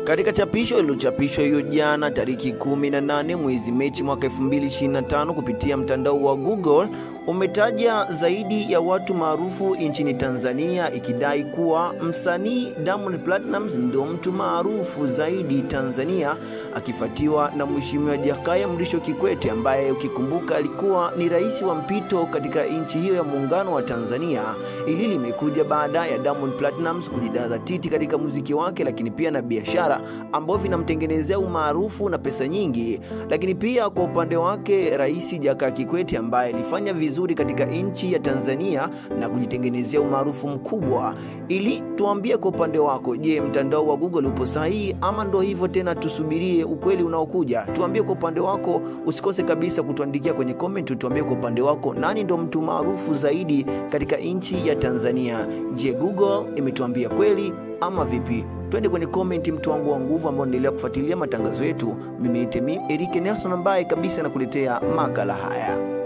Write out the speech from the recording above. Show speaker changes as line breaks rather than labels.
Katika chapisho iliyochapishwa hiyo jana tariki 18 mwezi Machi mwaka 2025 kupitia mtandao wa Google, umetaja zaidi ya watu maarufu nchini Tanzania, ikidai kuwa msanii Diamond Platnumz ndio mtu maarufu zaidi Tanzania, akifuatiwa na Mheshimiwa Jakaya Mrisho Kikwete ambaye ukikumbuka alikuwa ni rais wa mpito katika nchi hiyo ya muungano wa Tanzania. Hili limekuja baada ya Diamond Platnumz kujidaza titi katika muziki wake, lakini pia na biashara ambavyo vinamtengenezea umaarufu na pesa nyingi. Lakini pia kwa upande wake Rais Jakaya Kikwete ambaye alifanya vizuri katika nchi ya Tanzania na kujitengenezea umaarufu mkubwa. Ili tuambie kwa upande wako, je, mtandao wa Google upo sahihi ama ndo hivyo tena tusubirie ukweli unaokuja? Tuambie kwa upande wako, usikose kabisa kutuandikia kwenye comment, tuambie kwa upande wako nani ndo mtu maarufu zaidi katika nchi ya Tanzania. Je, Google imetuambia kweli ama vipi? Twende kwenye comment mtu wangu wa nguvu ambao endelea kufuatilia matangazo yetu. Mimi ni Eric Nelson ambaye kabisa nakuletea makala haya.